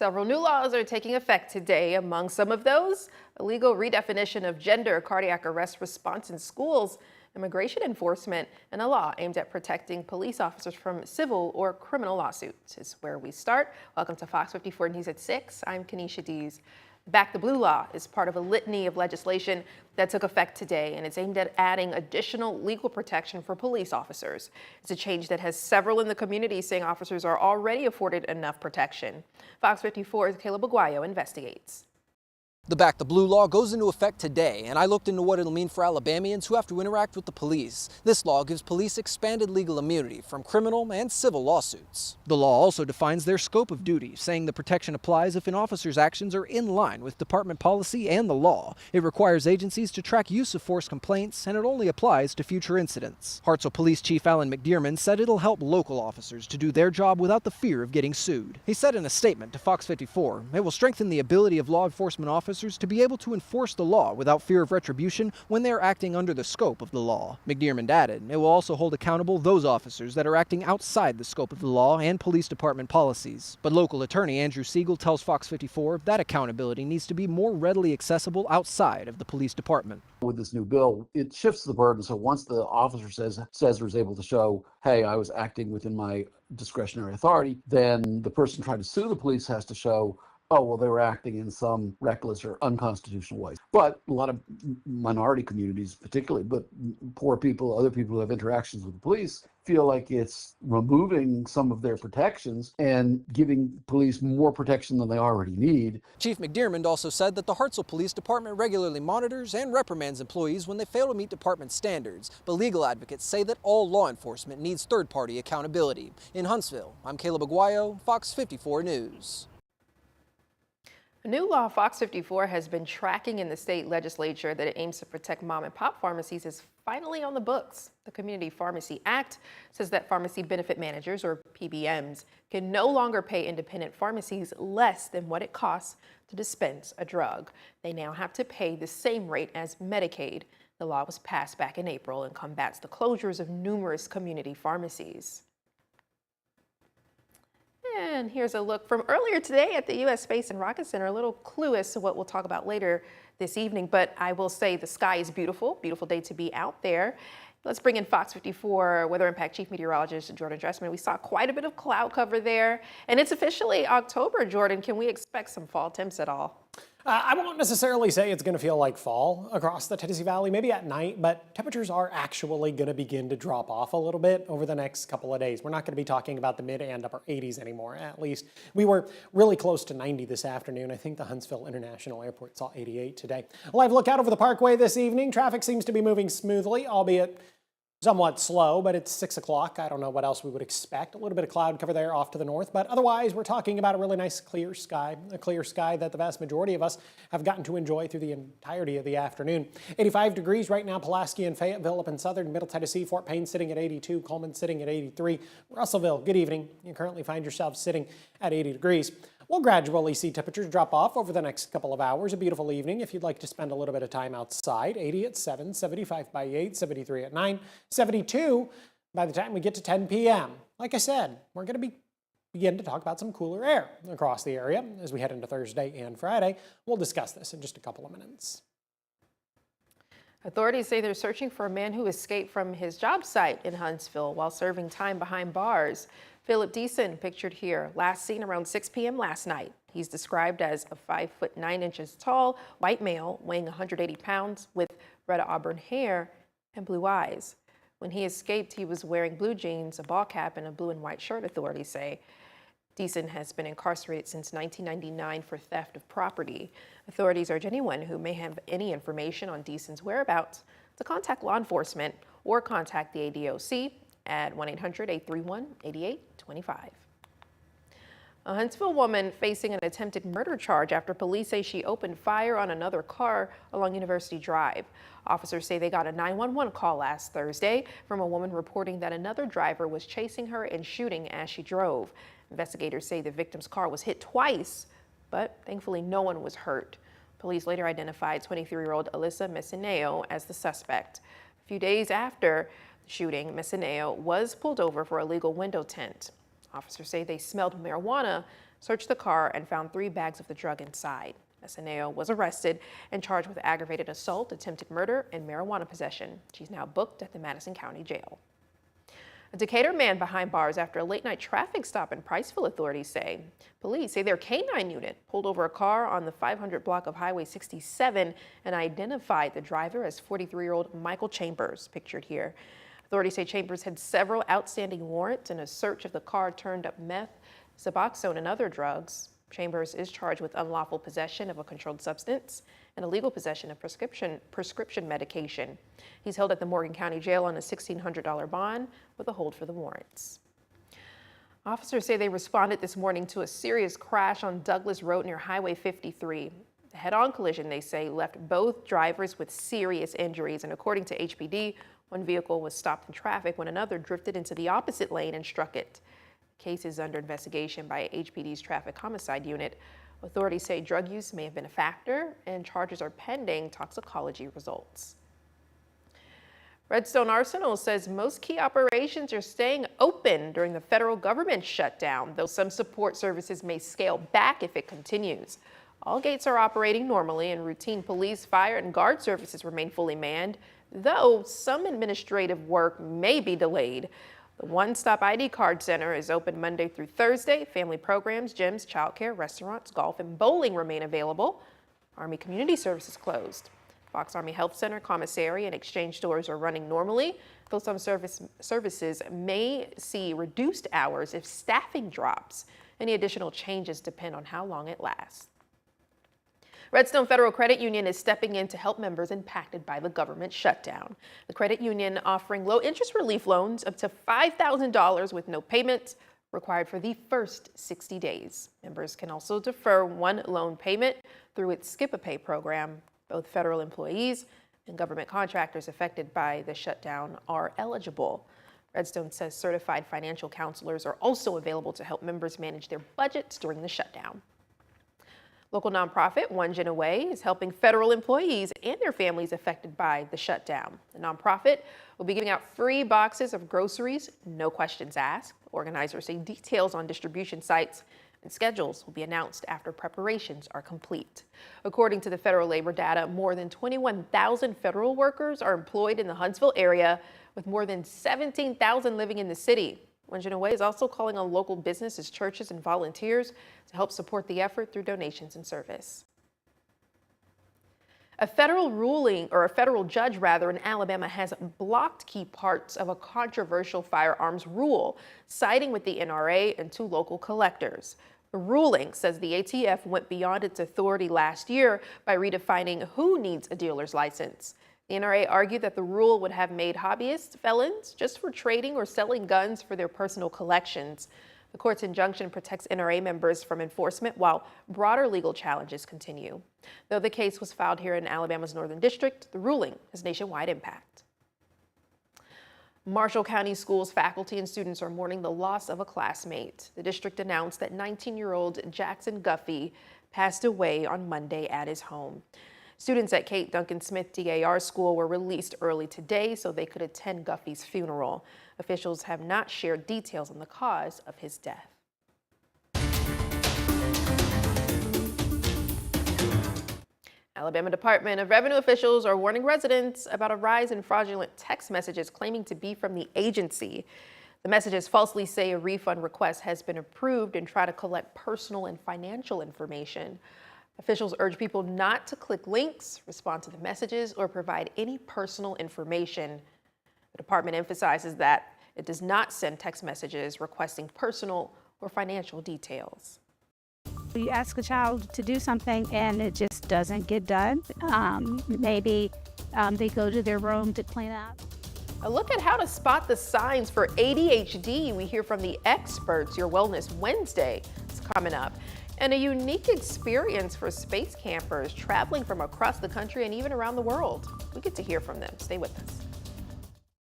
Several new laws are taking effect today. Among some of those, a legal redefinition of gender, cardiac arrest response in schools, immigration enforcement, and a law aimed at protecting police officers from civil or criminal lawsuits is where we start. Welcome to Fox 54 News at 6. I'm Kanisha Dees. Back the Blue Law is part of a litany of legislation that took effect today, and it's aimed at adding additional legal protection for police officers. It's a change that has several in the community saying officers are already afforded enough protection. Fox 54's Caleb Aguayo investigates. The Back the Blue law goes into effect today, and I looked into what it'll mean for Alabamians who have to interact with the police. This law gives police expanded legal immunity from criminal and civil lawsuits. The law also defines their scope of duty, saying the protection applies if an officer's actions are in line with department policy and the law. It requires agencies to track use of force complaints, and it only applies to future incidents. Hartselle Police Chief Alan McDearman said it'll help local officers to do their job without the fear of getting sued. He said in a statement to Fox 54, it will strengthen the ability of law enforcement officers to be able to enforce the law without fear of retribution when they are acting under the scope of the law. McDearman added, it will also hold accountable those officers that are acting outside the scope of the law and police department policies. But local attorney Andrew Siegel tells Fox 54 that accountability needs to be more readily accessible outside of the police department. With this new bill, it shifts the burden. So once the officer says or is able to show, hey, I was acting within my discretionary authority, then the person trying to sue the police has to show, oh, well, they were acting in some reckless or unconstitutional way. But a lot of minority communities, particularly, but poor people, other people who have interactions with the police, feel like it's removing some of their protections and giving police more protection than they already need. Chief McDearman also said that the Hartselle Police Department regularly monitors and reprimands employees when they fail to meet department standards. But legal advocates say that all law enforcement needs third-party accountability. In Huntsville, I'm Caleb Aguayo, Fox 54 News. A new law Fox 54 has been tracking in the state legislature that it aims to protect mom and pop pharmacies is finally on the books. The Community Pharmacy Act says that pharmacy benefit managers, or PBMs, can no longer pay independent pharmacies less than what it costs to dispense a drug. They now have to pay the same rate as Medicaid. The law was passed back in April and combats the closures of numerous community pharmacies. And here's a look from earlier today at the U.S. Space and Rocket Center, a little clue as to what we'll talk about later this evening. But I will say the sky is beautiful, beautiful day to be out there. Let's bring in Fox 54 Weather Impact Chief Meteorologist Jordan Dressman. We saw quite a bit of cloud cover there, and it's officially October. Jordan, can we expect some fall temps at all? I won't necessarily say it's going to feel like fall across the Tennessee Valley, maybe at night, but temperatures are actually going to begin to drop off a little bit over the next couple of days. We're not going to be talking about the mid and upper 80s anymore, at least. We were really close to 90 this afternoon. I think the Huntsville International Airport saw 88 today. A live look out over the Parkway this evening. Traffic seems to be moving smoothly, albeit somewhat slow, but it's 6 o'clock. I don't know what else we would expect. A little bit of cloud cover there off to the north, but otherwise we're talking about a really nice clear sky, a clear sky that the vast majority of us have gotten to enjoy through the entirety of the afternoon. 85 degrees right now, Pulaski and Fayetteville up in southern Middle Tennessee, Fort Payne sitting at 82, Coleman sitting at 83. Russellville, good evening. You currently find yourself sitting at 80 degrees. We'll gradually see temperatures drop off over the next couple of hours. A beautiful evening if you'd like to spend a little bit of time outside. 80 at 7, 75 by 8, 73 at 9, 72 by the time we get to 10 p.m. Like I said, we're going to begin to talk about some cooler air across the area as we head into Thursday and Friday. We'll discuss this in just a couple of minutes. Authorities say they're searching for a man who escaped from his job site in Huntsville while serving time behind bars. Philip Deason, pictured here, last seen around 6 p.m. last night. He's described as a 5 foot 9 inches tall, white male weighing 180 pounds with red auburn hair and blue eyes. When he escaped, he was wearing blue jeans, a ball cap, and a blue and white shirt, authorities say. Deason has been incarcerated since 1999 for theft of property. Authorities urge anyone who may have any information on Deason's whereabouts to contact law enforcement or contact the ADOC at 1-800-831-8825. A Huntsville woman facing an attempted murder charge after police say she opened fire on another car along University Drive. Officers say they got a 911 call last Thursday from a woman reporting that another driver was chasing her and shooting as she drove. Investigators say the victim's car was hit twice, but thankfully no one was hurt. Police later identified 23-year-old Alyssa Messineo as the suspect. A few days after shooting, Messineo was pulled over for illegal window tint. Officers say they smelled marijuana searched the car and found 3 bags of the drug inside. Eseneo was arrested and charged with aggravated assault, attempted murder, and marijuana possession. She's now booked at the Madison County Jail. A Decatur man behind bars after a late-night traffic stop in Priceville, authorities say. Police say their K-9 unit pulled over a car on the 500 block of Highway 67 and identified the driver as 43-year-old Michael Chambers, pictured here. Authorities say Chambers had several outstanding warrants, and a search of the car turned up meth, Suboxone, and other drugs. Chambers is charged with unlawful possession of a controlled substance and illegal possession of prescription medication. He's held at the Morgan County Jail on a $1,600 bond with a hold for the warrants. Officers say they responded this morning to a serious crash on Douglas Road near Highway 53. The head-on collision, they say, left both drivers with serious injuries, and according to HPD, one vehicle was stopped in traffic when another drifted into the opposite lane and struck it. The case is under investigation by HPD's Traffic Homicide Unit. Authorities say drug use may have been a factor, and charges are pending toxicology results. Redstone Arsenal says most key operations are staying open during the federal government shutdown, though some support services may scale back if it continues. All gates are operating normally, and routine police, fire, and guard services remain fully manned, though some administrative work may be delayed. The One Stop ID Card Center is open Monday through Thursday. Family programs, gyms, childcare, restaurants, golf, and bowling remain available. Army Community Services closed. Fox Army Health Center, commissary, and exchange stores are running normally, though some services may see reduced hours if staffing drops. Any additional changes depend on how long it lasts. Redstone Federal Credit Union is stepping in to help members impacted by the government shutdown. The credit union offering low-interest relief loans up to $5,000 with no payments required for the first 60 days. Members can also defer one loan payment through its Skip-a-Pay program. Both federal employees and government contractors affected by the shutdown are eligible. Redstone says certified financial counselors are also available to help members manage their budgets during the shutdown. Local nonprofit One Gen Away is helping federal employees and their families affected by the shutdown. The nonprofit will be giving out free boxes of groceries, no questions asked. Organizers say details on distribution sites and schedules will be announced after preparations are complete. According to the federal labor data, more than 21,000 federal workers are employed in the Huntsville area, with more than 17,000 living in the city. One Gen Away is also calling on local businesses, churches, and volunteers to help support the effort through donations and service. A federal judge in Alabama has blocked key parts of a controversial firearms rule, siding with the NRA and 2 local collectors. The ruling says the ATF went beyond its authority last year by redefining who needs a dealer's license. The NRA argued that the rule would have made hobbyists felons just for trading or selling guns for their personal collections. The court's injunction protects NRA members from enforcement while broader legal challenges continue. Though the case was filed here in Alabama's Northern District, the ruling has nationwide impact. Marshall County Schools faculty and students are mourning the loss of a classmate. The district announced that 19-year-old Jackson Guffey passed away on Monday at his home. Students at Kate Duncan Smith DAR school were released early today so they could attend Guffey's funeral. Officials have not shared details on the cause of his death. Alabama Department of Revenue officials are warning residents about a rise in fraudulent text messages claiming to be from the agency. The messages falsely say a refund request has been approved and try to collect personal and financial information. Officials urge people not to click links, respond to the messages, or provide any personal information. The department emphasizes that it does not send text messages requesting personal or financial details. You ask a child to do something and it just doesn't get done. Maybe they go to their room to clean up. A look at how to spot the signs for ADHD. We hear from the experts. Your Wellness Wednesday is coming up. And a unique experience for space campers traveling from across the country and even around the world. We get to hear from them. Stay with us.